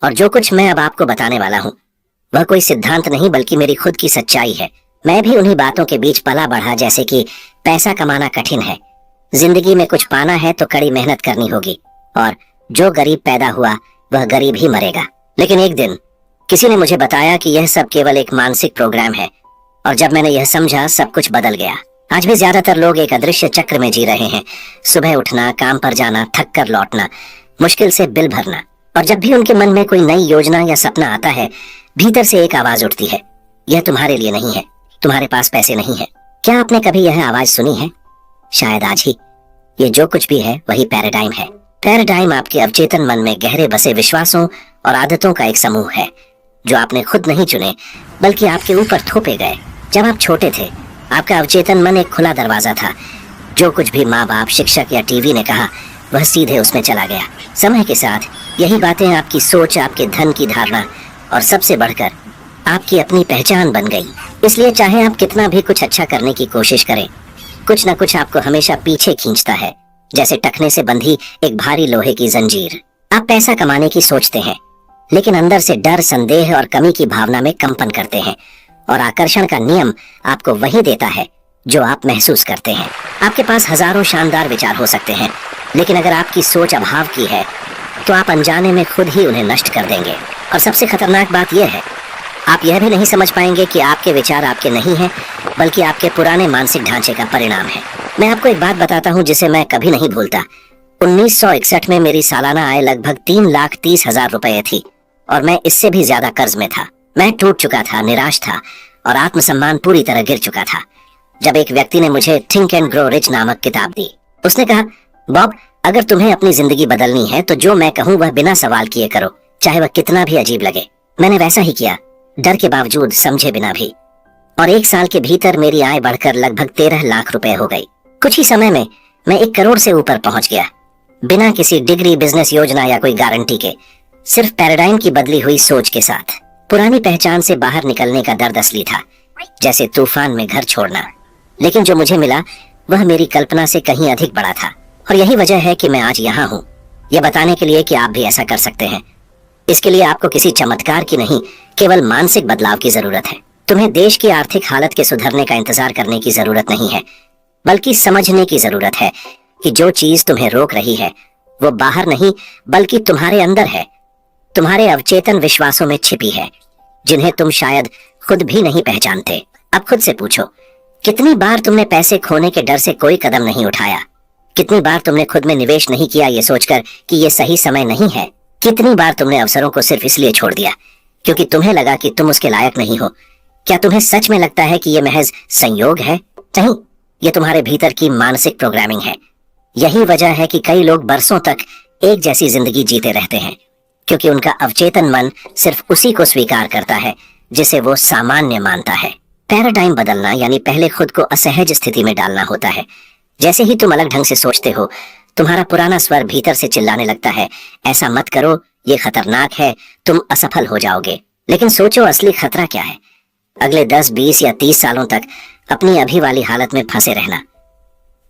और जो कुछ मैं अब आपको बताने वाला हूँ वह कोई सिद्धांत नहीं बल्कि मेरी खुद की सच्चाई है। मैं भी उन्हीं बातों के बीच पला बढ़ा जैसे कि पैसा कमाना कठिन है, जिंदगी में कुछ पाना है तो कड़ी मेहनत करनी होगी, और जो गरीब पैदा हुआ वह गरीब ही मरेगा। लेकिन एक दिन किसी ने मुझे बताया कि यह सब केवल एक मानसिक प्रोग्राम है, और जब मैंने यह समझा सब कुछ बदल गया। आज भी ज्यादातर लोग एक अदृश्य चक्र में जी रहे हैं। सुबह उठना, काम पर जाना, थक कर लौटना, मुश्किल से बिल भरना, और जब भी उनके मन में कोई नई योजना या सपना आता है भीतर से एक आवाज उठती है, यह तुम्हारे लिए नहीं है, तुम्हारे पास पैसे नहीं है। क्या आपने कभी यह आवाज सुनी है? शायद आज ही। ये जो कुछ भी है वही पैराडाइम है। पैराडाइम आपके अवचेतन मन में गहरे बसे विश्वासों और आदतों का एक समूह है जो आपने खुद नहीं चुने बल्कि आपके ऊपर थोपे गए। जब आप छोटे थे आपका अवचेतन मन एक खुला दरवाजा था। जो कुछ भी माँ बाप, शिक्षक या टीवी ने कहा वह सीधे उसमें चला गया। समय के साथ यही बातें आपकी सोच, आपके धन की धारणा और सबसे बढ़कर आपकी अपनी पहचान बन गई। इसलिए चाहे आप कितना भी कुछ अच्छा करने की कोशिश करें, कुछ न कुछ आपको हमेशा पीछे खींचता है, जैसे टखने से बंधी एक भारी लोहे की जंजीर। आप पैसा कमाने की सोचते हैं लेकिन अंदर से डर, संदेह और कमी की भावना में कंपन करते हैं, और आकर्षण का नियम आपको वही देता है जो आप महसूस करते हैं। आपके पास हजारों शानदार विचार हो सकते हैं, लेकिन अगर आपकी सोच अभाव की है तो आप अनजाने में खुद ही उन्हें नष्ट कर देंगे। और सबसे खतरनाक बात यह है, आप यह भी नहीं समझ पाएंगे कि आपके विचार आपके नहीं हैं बल्कि आपके पुराने मानसिक ढांचे का परिणाम है। मैं आपको एक बात बताता हूँ जिसे मैं कभी नहीं भूलता। 1961 में मेरी सालाना आय लगभग 3,30,000 रुपए थी, और मैं इससे भी ज्यादा कर्ज में था। मैं टूट चुका था, निराश था, और आत्मसम्मान पूरी तरह गिर चुका था। जब एक व्यक्ति ने मुझे थिंक एंड ग्रो रिच नामक किताब दी, उसने कहा, बॉब, अगर तुम्हें अपनी जिंदगी बदलनी है तो जो मैं कहूँ वह बिना सवाल किए करो, चाहे वह कितना भी अजीब लगे। मैंने वैसा ही किया, डर के बावजूद, समझे बिना भी। और 1 साल के भीतर मेरी आय बढ़कर लगभग 13 लाख रुपए हो गई। कुछ ही समय में मैं 1 करोड़ से ऊपर पहुंच गया, बिना किसी डिग्री, बिजनेस योजना या कोई गारंटी के, सिर्फ पैराडाइम की बदली हुई सोच के साथ। पुरानी पहचान से बाहर निकलने का दर्द असली था, जैसे तूफान में घर छोड़ना। लेकिन जो मुझे मिला वह मेरी कल्पना से कहीं अधिक बड़ा था, और यही वजह है कि मैं आज यहाँ हूँ, यह बताने के लिए कि आप भी ऐसा कर सकते हैं। इसके लिए आपको किसी चमत्कार की नहीं, केवल मानसिक बदलाव की जरूरत है। तुम्हें देश की आर्थिक हालत के सुधरने का इंतजार करने की जरूरत नहीं है, बल्कि समझने की जरूरत है कि जो चीज तुम्हें रोक रही है वो बाहर नहीं बल्कि तुम्हारे अंदर है, तुम्हारे अवचेतन विश्वासों में छिपी है, जिन्हें तुम शायद खुद भी नहीं पहचानते। अब खुद से पूछो, कितनी बार तुमने पैसे खोने के डर से कोई कदम नहीं उठाया? कितनी बार तुमने खुद में निवेश नहीं किया ये सोचकर कि ये सही समय नहीं है? कितनी बार तुमने अवसरों को सिर्फ इसलिए छोड़ दिया क्योंकि तुम्हें लगा कि तुम उसके लायक नहीं हो? क्या तुम्हें सच में लगता है कि ये महज संयोग है? नहीं, ये तुम्हारे भीतर की मानसिक प्रोग्रामिंग है। यही वजह है कि कई लोग बरसों तक एक जैसी जिंदगी जीते रहते हैं, क्योंकि उनका अवचेतन मन सिर्फ उसी को स्वीकार करता है जिसे वो सामान्य मानता है। पैराडाइम बदलना यानी पहले खुद को असहज स्थिति में डालना होता है। जैसे ही तुम अलग ढंग से सोचते हो, तुम्हारा पुराना स्वर भीतर से चिल्लाने लगता है, ऐसा मत करो, ये खतरनाक है, तुम असफल हो जाओगे। लेकिन सोचो, असली खतरा क्या है? अगले 10, 20 या 30 सालों तक अपनी अभी वाली हालत में फंसे रहना।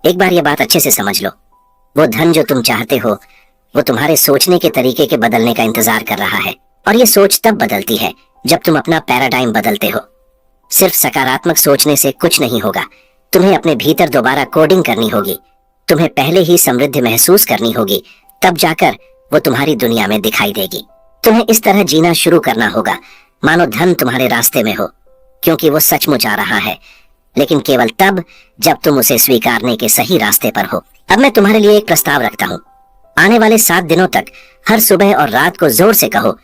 एक बार ये बात अच्छे से समझ लो, वो धन जो तुम चाहते हो वो तुम्हारे सोचने के तरीके के बदलने का इंतजार कर रहा है, और ये सोच तब बदलती है जब तुम अपना पैराडाइम बदलते हो। सिर्फ सकारात्मक सोचने से कुछ नहीं होगा, तुम्हें अपने भीतर दोबारा कोडिंग करनी होगी। तुम्हें पहले ही समृद्धि महसूस करनी होगी, तब जाकर वो तुम्हारी दुनिया में दिखाई देगी। तुम्हें इस तरह जीना शुरू करना होगा मानो धन तुम्हारे रास्ते में हो, क्योंकि वो सचमुच आ रहा है, लेकिन केवल तब जब तुम उसे स्वीकारने के सही रास्ते पर हो। अब मैं तुम्हारे लिए एक प्रस्ताव रखता हूँ। आने वाले 7 दिनों तक हर सुबह और रात को जोर से कहो,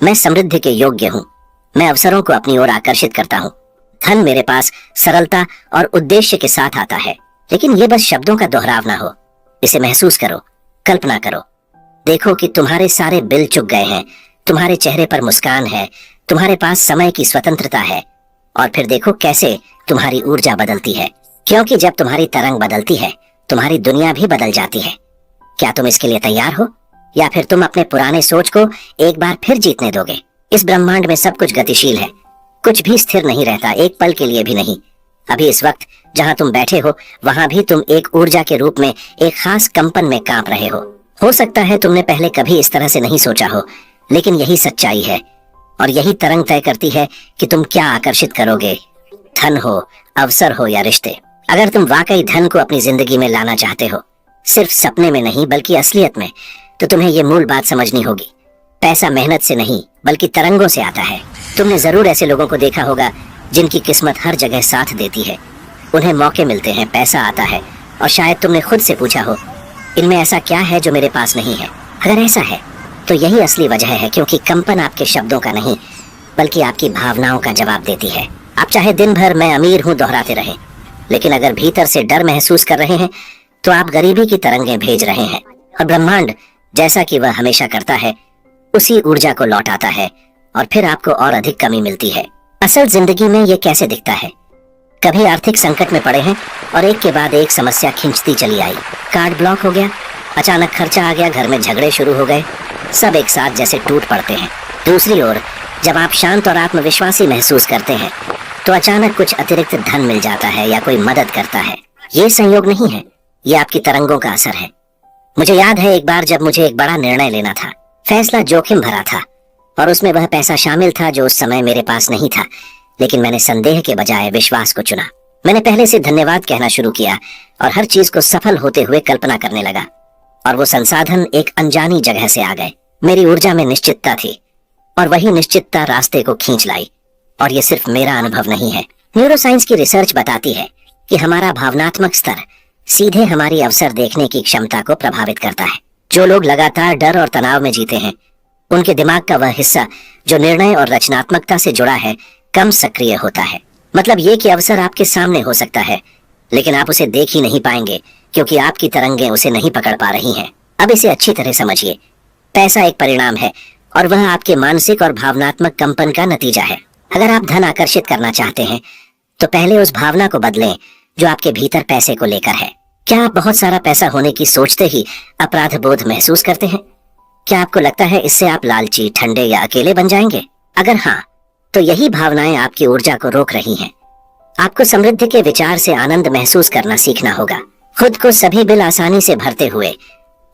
मैं समृद्धि के योग्य हूँ, मैं अवसरों को अपनी ओर आकर्षित करता हूँ, धन मेरे पास सरलता और उद्देश्य के साथ आता है। लेकिन ये बस शब्दों का दोहराव ना हो, इसे महसूस करो, कल्पना करो। देखो कि तुम्हारे सारे बिल चुक गए हैं, तुम्हारे चेहरे पर मुस्कान है, तुम्हारे पास समय की स्वतंत्रता है, और फिर देखो कैसे तुम्हारी ऊर्जा बदलती है, क्योंकि जब तुम्हारी तरंग बदलती है तुम्हारी दुनिया भी बदल जाती है। क्या तुम इसके लिए तैयार हो, या फिर तुम अपने पुराने सोच को एक बार फिर जीतने दोगे? इस ब्रह्मांड में सब कुछ गतिशील है, कुछ भी स्थिर नहीं रहता, एक पल के लिए भी नहीं। अभी इस वक्त जहां तुम बैठे हो वहां भी तुम एक ऊर्जा के रूप में एक खास कंपन में कांप रहे हो सकता है तुमने पहले कभी इस तरह से नहीं सोचा हो, लेकिन यही सच्चाई है और यही तरंग तय करती है कि तुम क्या आकर्षित करोगे, धन हो, अवसर हो या रिश्ते। अगर तुम वाकई धन को अपनी जिंदगी में लाना चाहते हो, सिर्फ सपने में नहीं बल्कि असलियत में, तो तुम्हें ये मूल बात समझनी होगी। पैसा मेहनत से नहीं बल्कि तरंगों से आता है। तुमने जरूर ऐसे लोगों को देखा होगा जिनकी किस्मत हर जगह साथ देती है। उन्हें मौके मिलते हैं, पैसा आता है, और शायद तुमने खुद से पूछा हो, इनमें ऐसा क्या है जो मेरे पास नहीं है। अगर ऐसा है तो यही असली वजह है, क्योंकि कंपन आपके शब्दों का नहीं बल्कि आपकी भावनाओं का जवाब देती है। आप चाहे दिन भर मैं अमीर हूँ दोहराते रहें, लेकिन अगर भीतर से डर महसूस कर रहे हैं तो आप गरीबी की तरंगें भेज रहे हैं, और ब्रह्मांड जैसा कि वह हमेशा करता है उसी ऊर्जा को लौटाता है, और फिर आपको और अधिक कमी मिलती है। असल जिंदगी में ये कैसे दिखता है? कभी आर्थिक संकट में पड़े हैं और एक के बाद एक समस्या खींचती चली आई। कार्ड ब्लॉक हो गया, अचानक खर्चा आ गया, घर में झगड़े शुरू हो गए, सब एक साथ जैसे टूट पड़ते हैं। दूसरी ओर जब आप शांत और आत्मविश्वासी महसूस करते हैं तो अचानक कुछ अतिरिक्त धन मिल जाता है या कोई मदद करता है। ये संयोग नहीं है, ये आपकी तरंगों का असर है। मुझे याद है एक बार जब मुझे एक बड़ा निर्णय लेना था। फैसला जोखिम भरा था और उसमें वह पैसा शामिल था जो उस समय मेरे पास नहीं था, लेकिन मैंने संदेह के बजाय विश्वास को चुना। मैंने पहले से धन्यवाद कहना शुरू किया और हर चीज को सफल होते हुए कल्पना करने लगा, और वो संसाधन एक अनजानी जगह से आ गए। मेरी ऊर्जा में निश्चितता थी और वही निश्चितता रास्ते को खींच लाई। और ये सिर्फ मेरा अनुभव नहीं है, न्यूरोसाइंस की रिसर्च बताती है कि हमारा भावनात्मक स्तर सीधे हमारी अवसर देखने की क्षमता को प्रभावित करता है। जो लोग लगातार डर और तनाव में जीते हैं, उनके दिमाग का वह हिस्सा जो निर्णय और रचनात्मकता से जुड़ा है कम सक्रिय होता है। मतलब ये कि अवसर आपके सामने हो सकता है, लेकिन आप उसे देख ही नहीं पाएंगे क्योंकि आपकी तरंगें उसे नहीं पकड़ पा रही हैं। अब इसे अच्छी तरह समझिए। पैसा एक परिणाम है और वह आपके मानसिक और भावनात्मक कंपन का नतीजा है। अगर आप धन आकर्षित करना चाहते हैं तो पहले उस भावना को बदलें जो आपके भीतर पैसे को लेकर है। क्या आप बहुत सारा पैसा होने की सोचते ही अपराध बोध महसूस करते हैं? क्या आपको लगता है इससे आप लालची, ठंडे या अकेले बन जाएंगे? अगर हाँ, तो यही भावनाएं आपकी ऊर्जा को रोक रही हैं। आपको समृद्धि के विचार से आनंद महसूस करना सीखना होगा। खुद को सभी बिल आसानी से भरते हुए,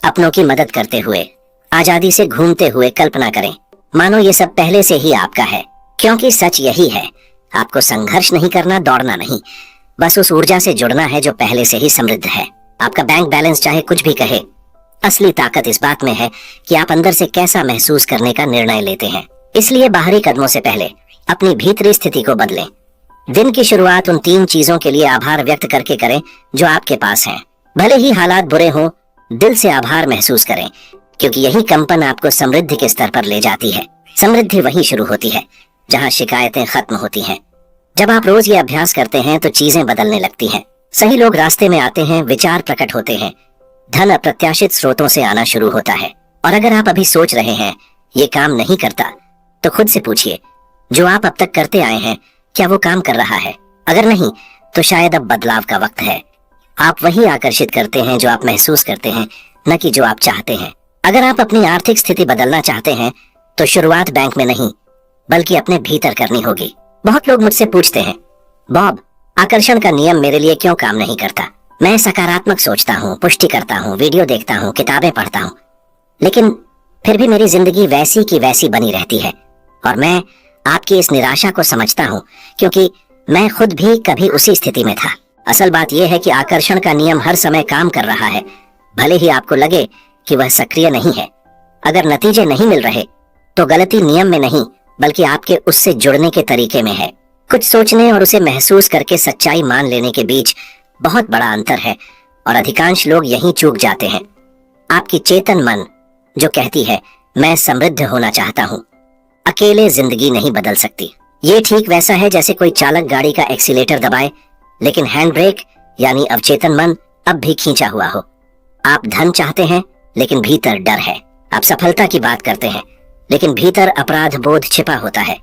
अपनों की मदद करते हुए, आजादी से घूमते हुए कल्पना करें, मानो ये सब पहले से ही आपका है। क्योंकि सच यही है, आपको संघर्ष नहीं करना, दौड़ना नहीं, बस उस ऊर्जा से जुड़ना है जो पहले से ही समृद्ध है। आपका बैंक बैलेंस चाहे कुछ भी कहे, असली ताकत इस बात में है कि आप अंदर से कैसा महसूस करने का निर्णय लेते हैं। इसलिए बाहरी कदमों से पहले अपनी भीतरी स्थिति को बदलें। दिन की शुरुआत उन 3 चीजों के लिए आभार व्यक्त करके करें जो आपके पास हैं। भले ही हालात बुरे हों, दिल से आभार महसूस करें, क्योंकि यही कंपन आपको समृद्धि के स्तर पर ले जाती है। समृद्धि वहीं शुरू होती है जहां शिकायतें खत्म होती हैं। जब आप रोज ये अभ्यास करते हैं तो चीजें बदलने लगती हैं। सही लोग रास्ते में आते हैं, विचार प्रकट होते हैं, धन अप्रत्याशित स्रोतों से आना शुरू होता है। और अगर आप अभी सोच रहे हैं ये काम नहीं करता, तो खुद से पूछिए, जो आप अब तक करते आए हैं क्या वो काम कर रहा है? अगर नहीं, तो शायद अब बदलाव का वक्त है। आप वही आकर्षित करते हैं जो आप महसूस करते हैं, न कि जो आप चाहते हैं। अगर आप अपनी आर्थिक स्थिति बदलना चाहते हैं तो शुरुआत बैंक में नहीं बल्कि अपने भीतर करनी होगी। बहुत लोग मुझसे पूछते हैं, बॉब, आकर्षण का नियम मेरे लिए क्यों काम नहीं करता? मैं सकारात्मक सोचता हूँ, पुष्टि करता हूँ, वीडियो देखता हूँ, किताबें पढ़ता हूँ, लेकिन फिर भी मेरी जिंदगी वैसी की वैसी बनी रहती है। और मैं आपकी इस निराशा को समझता हूँ, क्योंकि मैं खुद भी कभी उसी स्थिति में था। असल बात यह है कि आकर्षण का नियम हर समय काम कर रहा है, भले ही आपको लगे कि वह सक्रिय नहीं है। अगर नतीजे नहीं मिल रहे तो गलती नियम में नहीं बल्कि आपके उससे जुड़ने के तरीके में है। कुछ सोचने और उसे महसूस करके सच्चाई मान लेने के बीच बहुत बड़ा अंतर है, और अधिकांश लोग यहीं चूक जाते हैं। आपकी चेतन मन जो कहती है मैं समृद्ध होना चाहता हूँ, अकेले जिंदगी नहीं बदल सकती। ये ठीक वैसा है जैसे कोई चालक गाड़ी का एक्सीलेटर दबाए, लेकिन हैंड ब्रेक यानी अवचेतन मन अब भी खींचा हुआ हो। आप धन चाहते हैं लेकिन भीतर डर है। आप सफलता की बात करते हैं लेकिन भीतर अपराध बोध छिपा होता है।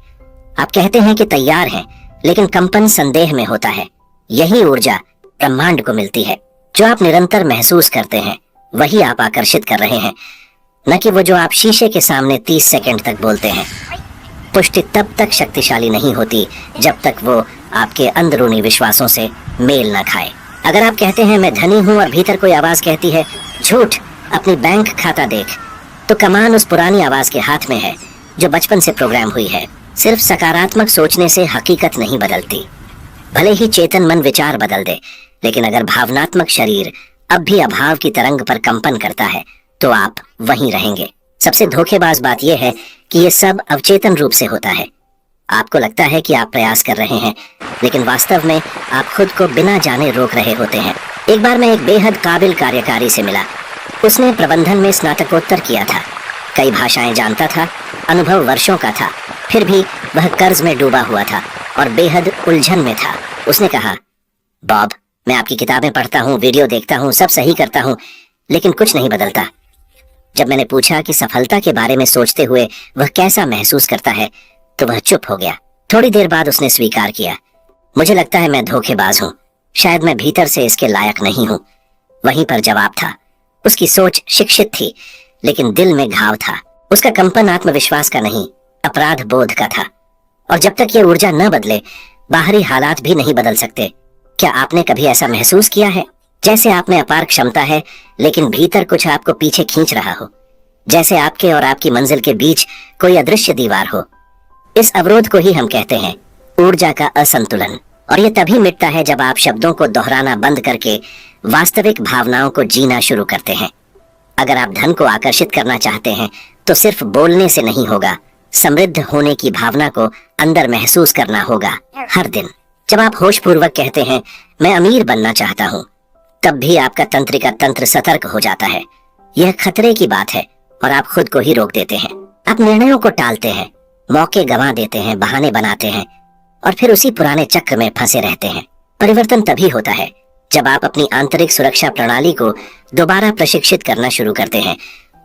आप कहते हैं कि तैयार हैं, लेकिन कंपन संदेह में होता है। यही ऊर्जा ब्रह्मांड को मिलती है। जो आप निरंतर महसूस करते हैं वही आप आकर्षित कर रहे हैं, न कि वो जो आप शीशे के सामने 30 सेकंड तक बोलते हैं। पुष्टि तब तक शक्तिशाली नहीं होती जब तक वो आपके अंदरूनी विश्वासों से मेल न खाए। अगर आप कहते हैं मैं धनी हूं और भीतर कोई आवाज कहती है झूठ, अपनी बैंक खाता देख, तो कमान उस पुरानी आवाज के हाथ में है जो बचपन से प्रोग्राम हुई है। सिर्फ सकारात्मक सोचने से हकीकत नहीं बदलती। भले ही चेतन मन विचार बदल दे, लेकिन अगर भावनात्मक शरीर अब भी अभाव की तरंग पर कंपन करता है तो आप वहीं रहेंगे। सबसे धोखेबाज बात यह है कि यह सब अवचेतन रूप से होता है। आपको लगता है कि आप प्रयास कर रहे हैं, लेकिन वास्तव में आप खुद को बिना जाने रोक रहे होते हैं। एक बार मैं एक बेहद काबिल कार्यकारी से मिला। उसने प्रबंधन में स्नातकोत्तर किया था, कई भाषाएं जानता था, अनुभव वर्षों का था, फिर भी वह कर्ज में डूबा हुआ था और बेहद उलझन में था। उसने कहा, बॉब, मैं आपकी किताबें पढ़ता हूँ, वीडियो देखता हूँ, सब सही करता हूँ, लेकिन कुछ नहीं बदलता। जब मैंने पूछा कि सफलता के बारे में सोचते हुए वह कैसा महसूस करता है, तो वह चुप हो गया। थोड़ी देर बाद उसने स्वीकार किया, मुझे लगता है मैं धोखेबाज हूँ, शायद मैं भीतर से इसके लायक नहीं हूँ। वहीं पर जवाब था। उसकी सोच शिक्षित थी, लेकिन दिल में घाव था। उसका कंपन आत्मविश्वास का नहीं, अपराध बोध का था। और जब तक ये ऊर्जा न बदले, बाहरी हालात भी नहीं बदल सकते। क्या आपने कभी ऐसा महसूस किया है, जैसे आप में अपार क्षमता है, लेकिन भीतर कुछ आपको पीछे खींच रहा हो, जैसे आपके और आपकी मंजिल के बीच कोई अदृश्य दीवार हो? इस अवरोध को ही हम कहते हैं ऊर्जा का असंतुलन। और ये तभी मिटता है जब आप शब्दों को दोहराना बंद करके वास्तविक भावनाओं को जीना शुरू करते हैं। अगर आप धन को आकर्षित करना चाहते हैं तो सिर्फ बोलने से नहीं होगा, समृद्ध होने की भावना को अंदर महसूस करना होगा हर दिन। जब आप होशपूर्वक कहते हैं मैं अमीर बनना चाहता हूँ, तब भी आपका तंत्रिका तंत्र सतर्क हो जाता है। यह खतरे की बात है और आप खुद को ही रोक देते हैं। आप निर्णयों को टालते हैं, मौके गंवा देते हैं, बहाने बनाते हैं और फिर उसी पुराने चक्र में फंसे रहते हैं। परिवर्तन तभी होता है जब आप अपनी आंतरिक सुरक्षा प्रणाली को दोबारा प्रशिक्षित करना शुरू करते हैं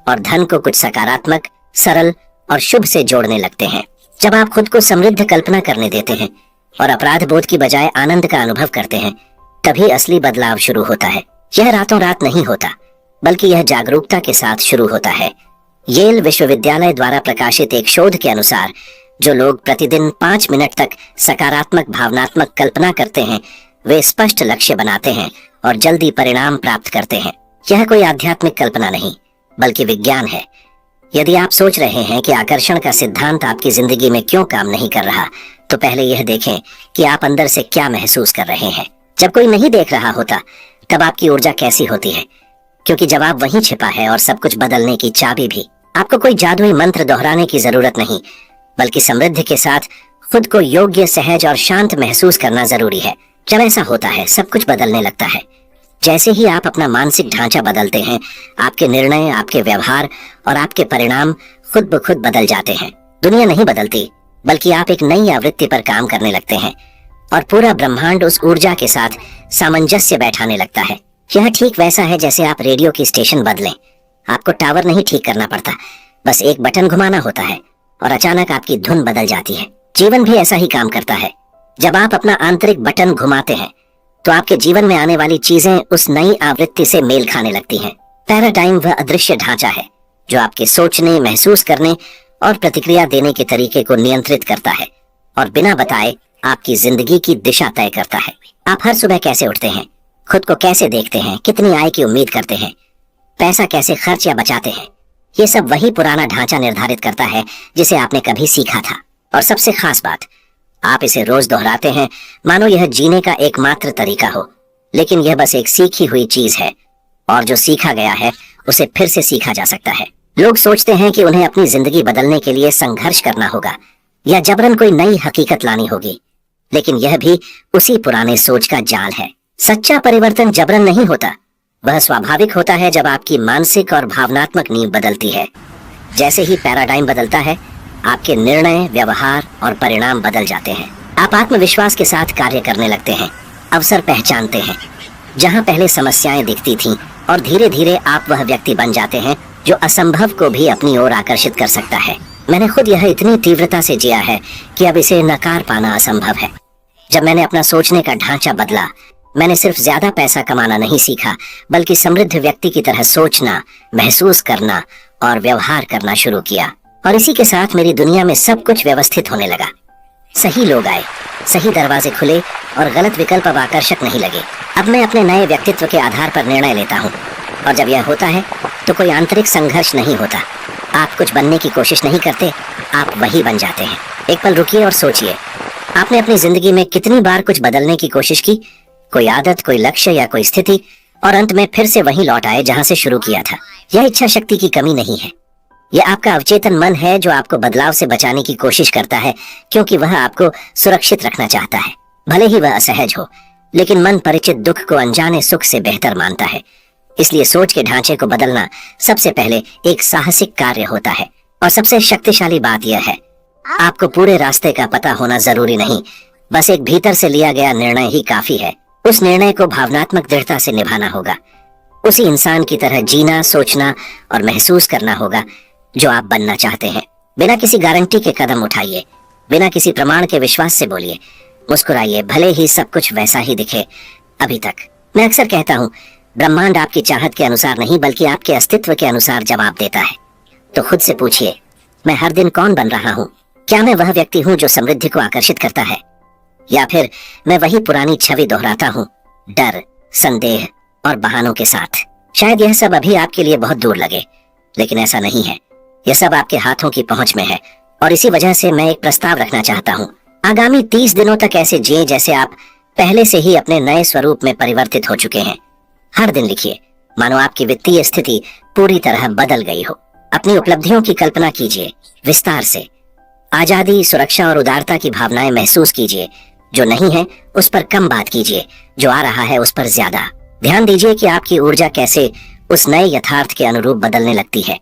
और धन को कुछ सकारात्मक, सरल और शुभ से जोड़ने लगते हैं। जब आप खुद को समृद्ध कल्पना करने देते हैं और अपराध बोध की बजाय आनंद का अनुभव करते हैं, तभी असली बदलाव शुरू होता है। यह रातों रात नहीं होता, बल्कि यह जागरूकता के साथ शुरू होता है। येल विश्वविद्यालय द्वारा प्रकाशित एक शोध के अनुसार जो लोग प्रतिदिन 5 मिनट तक सकारात्मक भावनात्मक कल्पना करते हैं, वे स्पष्ट लक्ष्य बनाते हैं और जल्दी परिणाम प्राप्त करते हैं। यह कोई आध्यात्मिक कल्पना नहीं, बल्कि विज्ञान है। यदि आप सोच रहे हैं कि आकर्षण का सिद्धांत आपकी जिंदगी में क्यों काम नहीं कर रहा, तो पहले यह देखें कि आप अंदर से क्या महसूस कर रहे हैं। जब कोई नहीं देख रहा होता, तब आपकी ऊर्जा कैसी होती है? क्योंकि जवाब वहीं छिपा है और सब कुछ बदलने की चाबी भी। आपको कोई जादुई मंत्र दोहराने की जरूरत नहीं, बल्कि समृद्धि के साथ खुद को योग्य, सहज और शांत महसूस करना जरूरी है। जब ऐसा होता है, सब कुछ बदलने लगता है। जैसे ही आप अपना मानसिक ढांचा बदलते हैं, आपके निर्णय, आपके व्यवहार और आपके परिणाम खुद ब खुद बदल जाते हैं। दुनिया नहीं बदलती, बल्कि आप एक नई आवृत्ति पर काम करने लगते हैं और पूरा ब्रह्मांड उस ऊर्जा के साथ सामंजस्य बैठाने लगता है। यह ठीक वैसा है जैसे आप रेडियो की स्टेशन बदलें। आपको टावर नहीं ठीक करना पड़ता, बस एक बटन घुमाना होता है और अचानक आपकी धुन बदल जाती है। जीवन भी ऐसा ही काम करता है। जब आप अपना आंतरिक बटन घुमाते हैं, तो आपके जीवन में आने वाली चीजें उस नई आवृत्ति से मेल खाने लगती हैं। पैराडाइम वह अदृश्य ढांचा है जो आपके सोचने, महसूस करने और प्रतिक्रिया देने के तरीके को नियंत्रित करता है और बिना बताए आपकी जिंदगी की दिशा तय करता है। आप हर सुबह कैसे उठते हैं, खुद को कैसे देखते हैं, कितनी आय की उम्मीद करते हैं, पैसा कैसे खर्च या बचाते हैं, ये सब वही पुराना ढांचा निर्धारित करता है जिसे आपने कभी सीखा था। और सबसे खास बात, आप इसे रोज दोहराते हैं मानो यह जीने का एकमात्र तरीका हो। लेकिन यह बस एक सीखी हुई चीज है और जो सीखा गया है उसे फिर से सीखा जा सकता है। लोग सोचते हैं कि उन्हें अपनी जिंदगी बदलने के लिए संघर्ष करना होगा या जबरन कोई नई हकीकत लानी होगी, लेकिन यह भी उसी पुराने सोच का जाल है। सच्चा परिवर्तन जबरन नहीं होता, वह स्वाभाविक होता है जब आपकी मानसिक और भावनात्मक नींव बदलती है। जैसे ही पैराडाइम बदलता है, आपके निर्णय, व्यवहार और परिणाम बदल जाते हैं। आप आत्मविश्वास के साथ कार्य करने लगते हैं, अवसर पहचानते हैं जहां पहले समस्याएं दिखती थीं, और धीरे धीरे आप वह व्यक्ति बन जाते हैं जो असंभव को भी अपनी ओर आकर्षित कर सकता है। मैंने खुद यह इतनी तीव्रता से जिया है कि अब इसे नकार पाना असंभव है। जब मैंने अपना सोचने का ढांचा बदला, मैंने सिर्फ ज्यादा पैसा कमाना नहीं सीखा, बल्कि समृद्ध व्यक्ति की तरह सोचना, महसूस करना और व्यवहार करना शुरू किया। और इसी के साथ मेरी दुनिया में सब कुछ व्यवस्थित होने लगा। सही लोग आए, सही दरवाजे खुले और गलत विकल्प अब आकर्षक नहीं लगे। अब मैं अपने नए व्यक्तित्व के आधार पर निर्णय लेता हूँ, और जब यह होता है तो कोई आंतरिक संघर्ष नहीं होता, आप कुछ बनने की कोशिश नहीं करते, आप वही बन जाते हैं। एक पल रुकिए और सोचिए, आपने अपनी जिंदगी में कितनी बार कुछ बदलने की कोशिश की, कोई आदत, कोई लक्ष्य या कोई स्थिति, और अंत में फिर से वहीं लौट आए जहां से शुरू किया था। यह इच्छा शक्ति की कमी नहीं है, यह आपका अवचेतन मन है जो आपको बदलाव से बचाने की कोशिश करता है, क्योंकि वह आपको सुरक्षित रखना चाहता है। भले ही वह असहज हो, लेकिन मन परिचित दुख को अनजाने सुख से बेहतर मानता है। इसलिए सोच के ढांचे को बदलना सबसे पहले एक साहसिक कार्य होता है। और सबसे शक्तिशाली बात यह है, आपको पूरे रास्ते का पता होना जरूरी नहीं, बस एक भीतर से लिया गया निर्णय ही काफी है। उस निर्णय को भावनात्मक दृढ़ता से निभाना होगा, उसी इंसान की तरह जीना, सोचना और महसूस करना होगा जो आप बनना चाहते हैं। बिना किसी गारंटी के कदम उठाइए, बिना किसी प्रमाण के विश्वास से बोलिए, मुस्कुराइए, भले ही सब कुछ वैसा ही दिखे अभी तक। मैं अक्सर कहता हूँ, ब्रह्मांड आपकी चाहत के अनुसार नहीं बल्कि आपके अस्तित्व के अनुसार जवाब देता है। तो खुद से पूछिए, मैं हर दिन कौन बन रहा हूँ? क्या मैं वह व्यक्ति हूँ जो समृद्धि को आकर्षित करता है, या फिर मैं वही पुरानी छवि दोहराता हूँ, डर, संदेह और बहानों के साथ? शायद यह सब अभी आपके लिए बहुत दूर लगे, लेकिन ऐसा नहीं है। यह सब आपके हाथों की पहुंच में है। और इसी वजह से मैं एक प्रस्ताव रखना चाहता हूँ। आगामी 30 दिनों तक ऐसे जिए जैसे आप पहले से ही अपने नए स्वरूप में परिवर्तित हो चुके हैं। हर दिन लिखिए, मानो आपकी वित्तीय स्थिति पूरी तरह बदल गई हो। अपनी उपलब्धियों की कल्पना कीजिए विस्तार से। आजादी, सुरक्षा और उदारता की भावनाएं महसूस कीजिए। जो नहीं है उस पर कम बात कीजिए, जो आ रहा है उस पर ज्यादा। ध्यान दीजिए कि आपकी ऊर्जा कैसे उस नए यथार्थ के अनुरूप बदलने लगती है।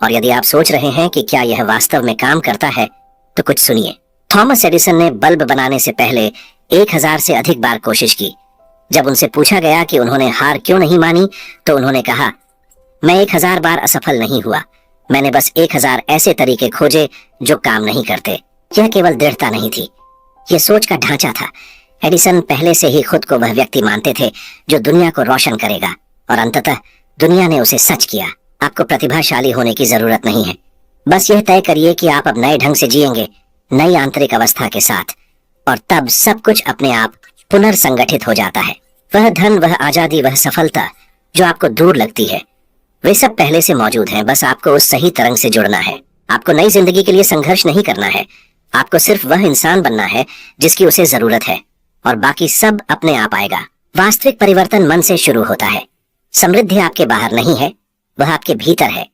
और यदि आप सोच रहे हैं कि क्या यह वास्तव में काम करता है, तो कुछ सुनिए। थॉमस एडिसन ने बल्ब बनाने से पहले 1000 से अधिक बार कोशिश की। जब उनसे पूछा गया कि उन्होंने हार क्यों नहीं मानी, तो उन्होंने कहा, मैं 1000 बार असफल नहीं हुआ, मैंने बस 1000 ऐसे तरीके खोजे जो काम नहीं करते। यह केवल दृढ़ता नहीं थी, यह सोच का ढांचा था। एडिसन पहले से ही खुद को वह व्यक्ति मानते थे जो दुनिया को रोशन करेगा, और अंततः दुनिया ने उसे सच किया। आपको प्रतिभाशाली होने की जरूरत नहीं है, बस यह तय करिए कि आप अब नए ढंग से जिएंगे, नई आंतरिक अवस्था के साथ, और तब सब कुछ अपने आप पुनर्संगठित हो जाता है। वह धन, वह आजादी, वह सफलता जो आपको दूर लगती है, वे सब पहले से मौजूद हैं। बस आपको उस सही तरंग से जुड़ना है। आपको नई जिंदगी के लिए संघर्ष नहीं करना है, आपको सिर्फ वह इंसान बनना है जिसकी उसे जरूरत है, और बाकी सब अपने आप आएगा। वास्तविक परिवर्तन मन से शुरू होता है। समृद्धि आपके बाहर नहीं है, वह आपके भीतर है।